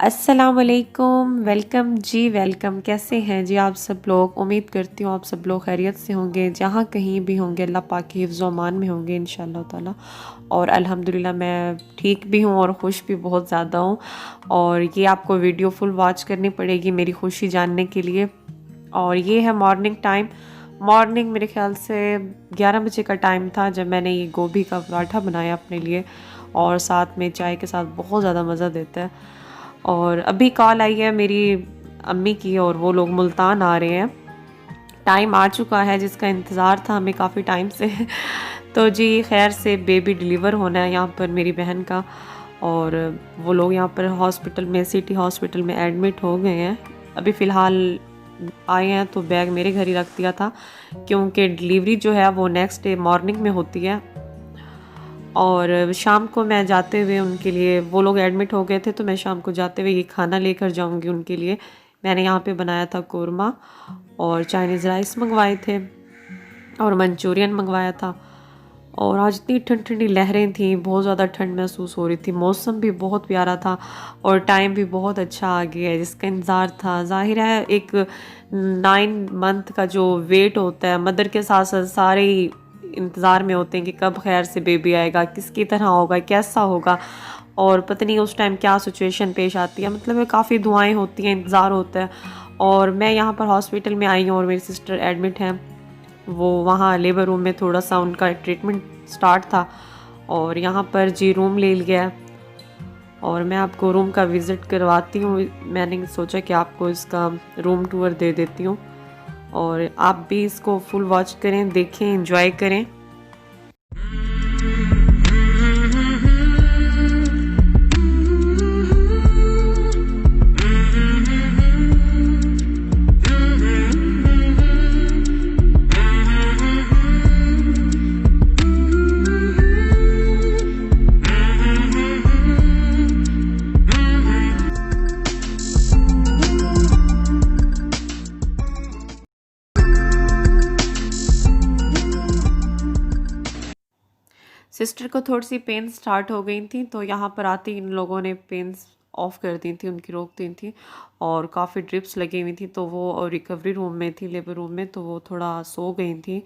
अस्सलामुअलैकुम, वेलकम जी वेलकम। कैसे हैं जी आप सब लोग? उम्मीद करती हूँ आप सब लोग खैरियत से होंगे, जहाँ कहीं भी होंगे अल्लाह पाक के हिफ्ज़ व अमान में होंगे इंशाअल्लाह ताला। और अल्हम्दुलिल्लाह मैं ठीक भी हूँ और खुश भी बहुत ज़्यादा हूँ। और ये आपको वीडियो फुल वॉच करनी पड़ेगी मेरी खुशी जानने के लिए। और ये है मॉर्निंग टाइम। मॉर्निंग मेरे ख्याल से 11 बजे का टाइम था जब मैंने ये गोभी का पराठा बनाया अपने लिए, और साथ में चाय के साथ बहुत ज़्यादा मज़ा देता है। और अभी कॉल आई है मेरी अम्मी की और वो लोग मुल्तान आ रहे हैं। टाइम आ चुका है जिसका इंतज़ार था हमें काफ़ी टाइम से। तो जी खैर से बेबी डिलीवर होना है यहाँ पर मेरी बहन का, और वो लोग यहाँ पर हॉस्पिटल में, सिटी हॉस्पिटल में एडमिट हो गए हैं। अभी फ़िलहाल आए हैं तो बैग मेरे घर ही रख दिया था, क्योंकि डिलीवरी जो है वो नेक्स्ट डे मॉर्निंग में होती है। और शाम को मैं जाते हुए उनके लिए, वो लोग एडमिट हो गए थे तो मैं शाम को जाते हुए ये खाना लेकर जाऊंगी उनके लिए। मैंने यहाँ पे बनाया था कोरमा और चाइनीज़ राइस मंगवाए थे और मंचूरियन मंगवाया था। और आज इतनी ठंडी ठंडी लहरें थी, बहुत ज़्यादा ठंड महसूस हो रही थी, मौसम भी बहुत प्यारा था और टाइम भी बहुत अच्छा आ गया है जिसका इंतज़ार था। जाहिर है एक 9 मंथ का जो वेट होता है, मदर के साथ साथ सारे ही इंतज़ार में होते हैं कि कब खैर से बेबी आएगा, किसकी तरह होगा, कैसा होगा, और पता नहीं उस टाइम क्या सिचुएशन पेश आती है। मतलब काफ़ी दुआएं होती हैं, इंतज़ार होता है। और मैं यहाँ पर हॉस्पिटल में आई हूँ और मेरी सिस्टर एडमिट हैं, वो वहाँ लेबर रूम में थोड़ा सा उनका ट्रीटमेंट स्टार्ट था और यहाँ पर जी रूम ले लिया। और मैं आपको रूम का विज़िट करवाती हूँ। मैंने सोचा कि आपको इसका रूम टूर दे देती हूँ और आप भी इसको फुल वॉच करें, देखें, एंजॉय करें। सिस्टर को थोड़ी सी पेन स्टार्ट हो गई थी तो यहाँ पर आते ही इन लोगों ने पेन्स ऑफ कर दी थी, उनकी रोक दी थी और काफ़ी ड्रिप्स लगी हुई थी। तो वो रिकवरी रूम में थी, लेबर रूम में, तो वो थोड़ा सो गई थी।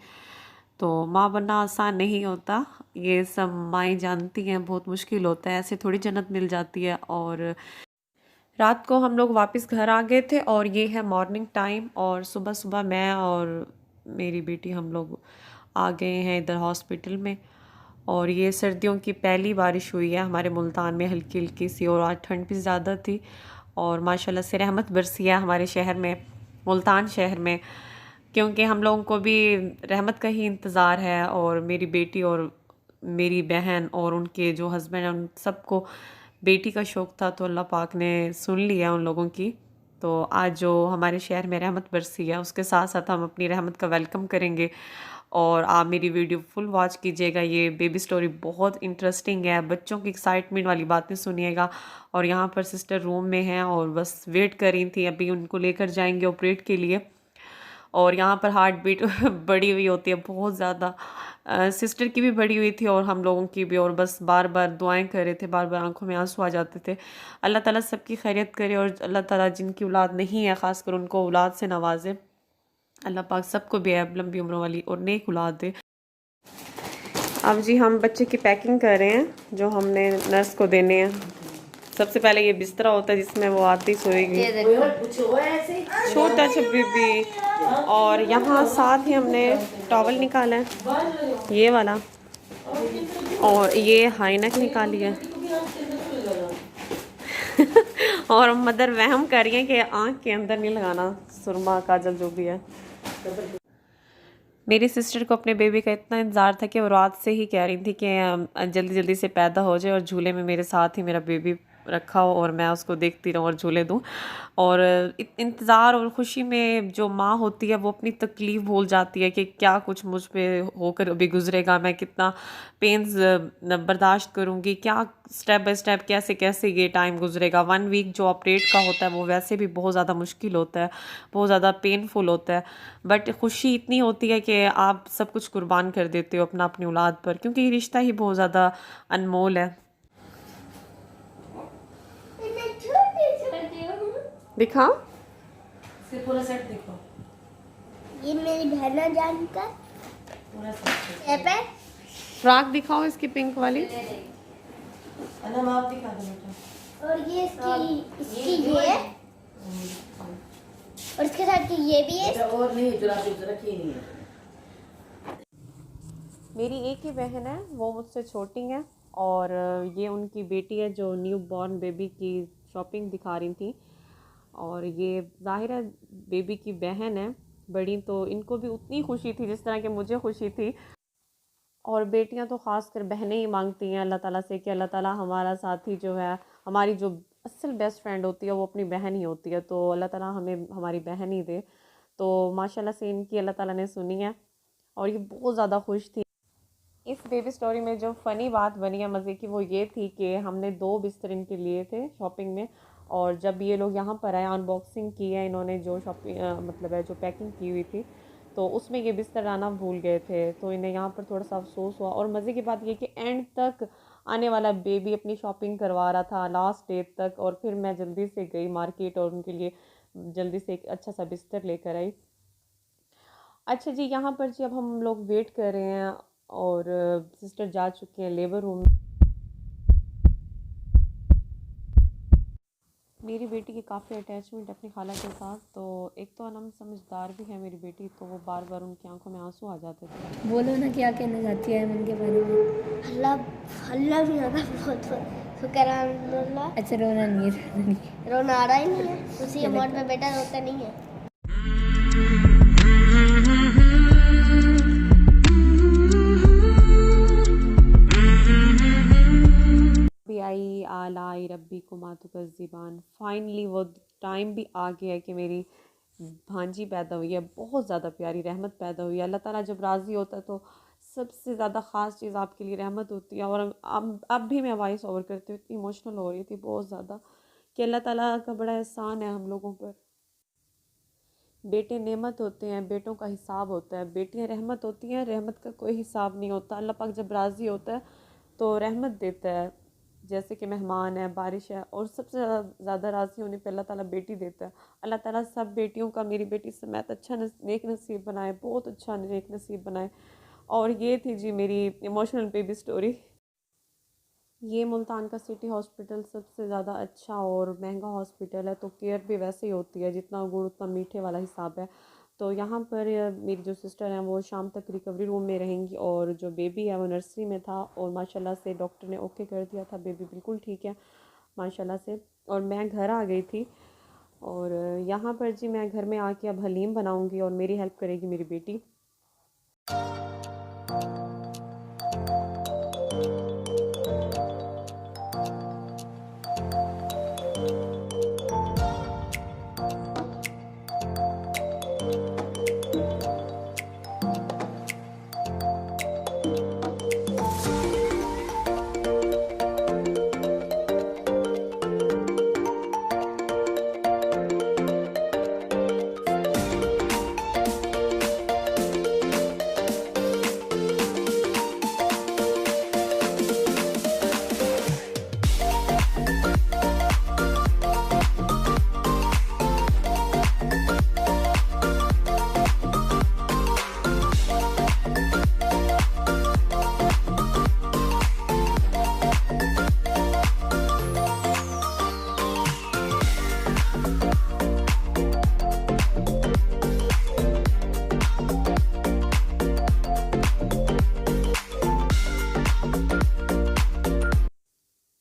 तो माँ बनना आसान नहीं होता, ये सब माएँ जानती हैं, बहुत मुश्किल होता है, ऐसे थोड़ी जन्नत मिल जाती है। और रात को हम लोग वापस घर आ गए थे और ये है मॉर्निंग टाइम। और सुबह सुबह मैं और मेरी बेटी हम लोग आ गए हैं इधर हॉस्पिटल में। और ये सर्दियों की पहली बारिश हुई है हमारे मुल्तान में, हल्की हल्की सी, और आज ठंड भी ज़्यादा थी और माशाल्लाह से रहमत बरसी है हमारे शहर में, मुल्तान शहर में, क्योंकि हम लोगों को भी रहमत का ही इंतज़ार है। और मेरी बेटी और मेरी बहन और उनके जो हस्बैंड हैं उन सबको बेटी का शौक़ था, तो अल्लाह पाक ने सुन लिया उन लोगों की। तो आज जो हमारे शहर में रहमत बरसी है उसके साथ साथ हम अपनी रहमत का वेलकम करेंगे। और आप मेरी वीडियो फुल वॉच कीजिएगा, ये बेबी स्टोरी बहुत इंटरेस्टिंग है, बच्चों की एक्साइटमेंट वाली बातें सुनिएगा। और यहाँ पर सिस्टर रूम में हैं और बस वेट कर रही थी, अभी उनको लेकर जाएंगे ऑपरेट के लिए। और यहाँ पर हार्ट बीट बढ़ी हुई होती है बहुत ज़्यादा, सिस्टर की भी बढ़ी हुई थी और हम लोगों की भी, और बस बार बार दुआएं कर रहे थे, बार बार आंखों में आंसू आ जाते थे। अल्लाह ताला सबकी खैरियत करे और अल्लाह ताला जिनकी औलाद नहीं है ख़ासकर उनको औलाद से नवाजे। अल्लाह पाक सबको बेहद लंबी उम्र वाली और नेक औलाद दे। अब जी हम बच्चे की पैकिंग कर रहे हैं जो हमने नर्स को देने हैं। सबसे पहले ये बिस्तरा होता है जिसमें वो आती सोएगी, छोटा सा बेबी। और यहाँ साथ ही हमने टॉवल निकाला है, ये वाला, और ये हाइनक निकाली है। और मदर वहम कर रही है कि आँख के अंदर नहीं लगाना, सुरमा काजल जो भी है। मेरी सिस्टर को अपने बेबी का इतना इंतज़ार था कि वो रात से ही कह रही थी कि जल्दी जल्दी से पैदा हो जाए और झूले में मेरे साथ ही मेरा बेबी रखा हो और मैं उसको देखती रहूँ और झूले दूँ। और इंतज़ार और ख़ुशी में जो माँ होती है वो अपनी तकलीफ़ भूल जाती है कि क्या कुछ मुझ पे होकर अभी गुजरेगा, मैं कितना पेन्स बर्दाश्त करूँगी, क्या स्टेप बाय स्टेप कैसे कैसे ये टाइम गुजरेगा। 1 वीक जो ऑपरेट का होता है वो वैसे भी बहुत ज़्यादा मुश्किल होता है, बहुत ज़्यादा पेनफुल होता है, बट खुशी इतनी होती है कि आप सब कुछ कुर्बान कर देते हो अपना अपनी औलाद पर, क्योंकि ये रिश्ता ही बहुत ज़्यादा अनमोल है। दिखाओ, इसके पूरा सेट देखो। ये मेरी बहना जान का पूरा सेट ये पे फ्रॉक दिखाओ इसकी पिंक वाली। अनम आप दिखा दो बेटा। और ये इसकी ये और इसके साथ ये भी है। बेटा और नहीं चुरा के रखी नहीं है। मेरी एक ही बहन है, वो मुझसे छोटी है, और ये उनकी बेटी है जो न्यू बॉर्न बेबी की शॉपिंग दिखा रही थी। और ये ज़ाहिर है बेबी की बहन है बड़ी, तो इनको भी उतनी खुशी थी जिस तरह की मुझे खुशी थी। और बेटियां तो ख़ास कर बहनें ही मांगती हैं अल्लाह ताला से कि अल्लाह ताला हमारा साथी जो है, हमारी जो असल बेस्ट फ्रेंड होती है वो अपनी बहन ही होती है, तो अल्लाह ताला हमें हमारी बहन ही दे। तो माशाल्लाह से इनकी अल्लाह ताला ने सुनी है और ये बहुत ज़्यादा खुश थी। इस बेबी स्टोरी में जो फ़नी बात बनी है मज़े की, वो ये थी कि हमने 2 बिस्तर इनके लिए थे शॉपिंग में, और जब ये लोग यहाँ पर आए अनबॉक्सिंग की है इन्होंने, जो शॉपिंग मतलब है जो पैकिंग की हुई थी, तो उसमें ये बिस्तर लाना भूल गए थे, तो इन्हें यहाँ पर थोड़ा सा अफसोस हुआ। और मज़े की बात ये कि एंड तक आने वाला बेबी अपनी शॉपिंग करवा रहा था लास्ट डे तक, और फिर मैं जल्दी से गई मार्केट और उनके लिए जल्दी से एक अच्छा सा बिस्तर लेकर आई। अच्छा जी, यहाँ पर जी अब हम लोग वेट कर रहे हैं, और सिस्टर जा चुके हैं लेबर रूम में। मेरी बेटी की काफ़ी अटैचमेंट अपनी खाला के साथ, तो एक तो अनम समझदार भी है मेरी बेटी, तो वो बार बार उनकी आंखों में आंसू आ जाते थे। बोलो ना क्या कहना चाहती है मन के बारे में। अल्लाह अल्लाह भी होगा बहुत शुक्र है अल्हम्दुलिल्लाह। अच्छा रोना नहीं है, रोना नहीं है। रोना आ रहा ही नहीं है, उसी अमाउंट में बेटा रोता नहीं है। भी आई आलाई रब्बी को मातु का ज़िबान, फाइनली वो टाइम भी आ गया है कि मेरी भांजी पैदा हुई है, बहुत ज़्यादा प्यारी रहमत पैदा हुई है। अल्लाह ताला जब राज़ी होता है तो सबसे ज़्यादा ख़ास चीज़ आपके लिए रहमत होती है। और अब भी मैं वॉइस ओवर करती हूँ, इतनी इमोशनल हो रही थी बहुत ज़्यादा, कि अल्लाह ताला का बड़ा एहसान है हम लोगों पर। बेटे नेमत होते हैं, बेटों का हिसाब होता है, बेटियां रहमत होती हैं, रहमत का कोई हिसाब नहीं होता। अल्लाह पाक जब राज़ी होता है तो रहमत देता है, जैसे कि मेहमान है, बारिश है, और सबसे ज़्यादा राज़ी होने पे अल्लाह ताला बेटी देता है। अल्लाह ताला सब बेटियों का मेरी बेटी समेत अच्छा नेक नसीब बनाए, बहुत अच्छा नेक नसीब बनाए। और ये थी जी मेरी इमोशनल बेबी स्टोरी। ये मुल्तान का सिटी हॉस्पिटल सबसे ज़्यादा अच्छा और महंगा हॉस्पिटल है, तो केयर भी वैसे ही होती है, जितना गुड़ उतना मीठे वाला हिसाब है। तो यहाँ पर मेरी जो सिस्टर हैं वो शाम तक रिकवरी रूम में रहेंगी, और जो बेबी है वो नर्सरी में था, और माशाल्लाह से डॉक्टर ने ओके कर दिया था, बेबी बिल्कुल ठीक है माशाल्लाह से। और मैं घर आ गई थी, और यहाँ पर जी मैं घर में आके अब हलीम बनाऊँगी और मेरी हेल्प करेगी मेरी बेटी।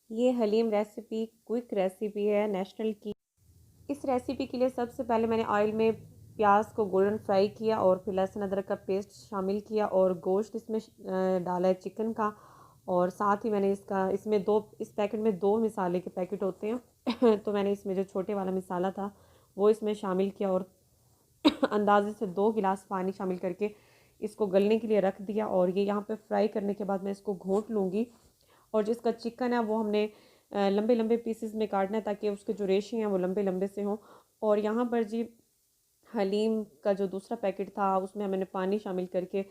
ये हलीम रेसिपी क्विक रेसिपी है नेशनल की। इस रेसिपी के लिए सबसे पहले मैंने ऑयल में प्याज को गोल्डन फ्राई किया, और फिर लहसुन अदरक का पेस्ट शामिल किया, और गोश्त इसमें डाला है चिकन का, और साथ ही मैंने इस पैकेट में 2 मिसाले के पैकेट होते हैं तो मैंने इसमें जो छोटे वाला मिसाला था वो इसमें शामिल किया, और अंदाजे से 2 गिलास पानी शामिल करके इसको गलने के लिए रख दिया। और ये यहाँ पे फ्राई करने के बाद मैं इसको घोंट लूँगी, और जिसका चिकन है वो हमने लंबे लंबे पीसेस में काटना है ताकि उसके जो रेशे हैं वो लंबे लंबे से हों। और यहाँ पर जी हलीम का जो दूसरा पैकेट था उसमें मैंने पानी शामिल करके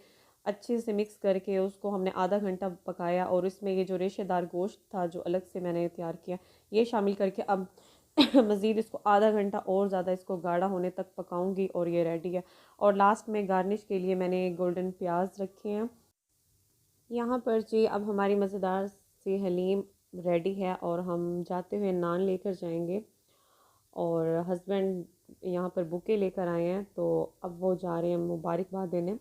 अच्छे से मिक्स करके उसको हमने आधा घंटा पकाया, और इसमें ये जो रेशेदार गोश्त था जो अलग से मैंने तैयार किया ये शामिल करके अब मज़ीद इसको आधा घंटा और ज़्यादा इसको गाढ़ा होने तक पकाऊंगी और ये रेडी है। और लास्ट में गार्निश के लिए मैंने गोल्डन प्याज रखे हैं यहाँ पर जी। अब हमारी मज़ेदार सी हलीम रेडी है और हम जाते हुए नान लेकर जाएंगे। और हस्बैंड यहाँ पर बुके लेकर आए हैं तो अब वो जा रहे हैं मुबारकबाद देने।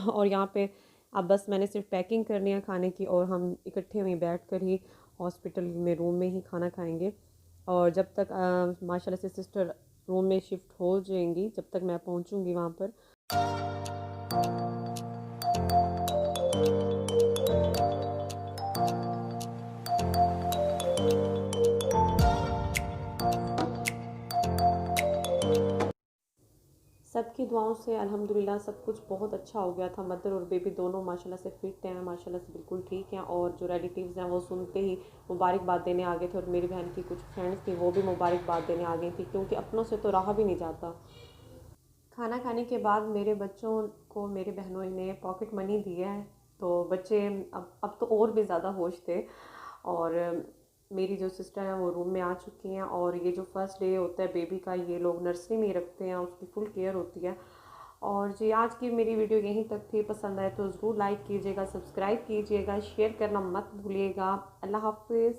और यहाँ पे अब बस मैंने सिर्फ पैकिंग करनी है खाने की, और हम इकट्ठे वहीं बैठ कर ही हॉस्पिटल में रूम में ही खाना खाएंगे। और जब तक माशाल्लाह से सिस्टर रूम में शिफ्ट हो जाएंगी, जब तक मैं पहुँचूँगी वहाँ पर। सबकी दुआओं से अल्हम्दुलिल्लाह सब कुछ बहुत अच्छा हो गया था। मदर और बेबी दोनों माशाल्लाह से फिट हैं, माशाल्लाह से बिल्कुल ठीक हैं। और जो रिलेटिव्स हैं वो सुनते ही मुबारकबाद देने आ गए थे, और मेरी बहन की कुछ फ्रेंड्स थी वो भी मुबारकबाद देने आ गई थी, क्योंकि अपनों से तो रहा भी नहीं जाता। खाना खाने के बाद मेरे बच्चों को मेरे बहनों ने पॉकेट मनी दिया है, तो बच्चे अब तो और भी ज़्यादा होश थे। और मेरी जो सिस्टर है वो रूम में आ चुकी हैं। और ये जो फर्स्ट डे होता है बेबी का, ये लोग नर्सरी में ही रखते हैं, उसकी फुल केयर होती है। और जी आज की मेरी वीडियो यहीं तक थी। पसंद आए तो ज़रूर लाइक कीजिएगा, सब्सक्राइब कीजिएगा, शेयर करना मत भूलिएगा। अल्लाह हाफिज़।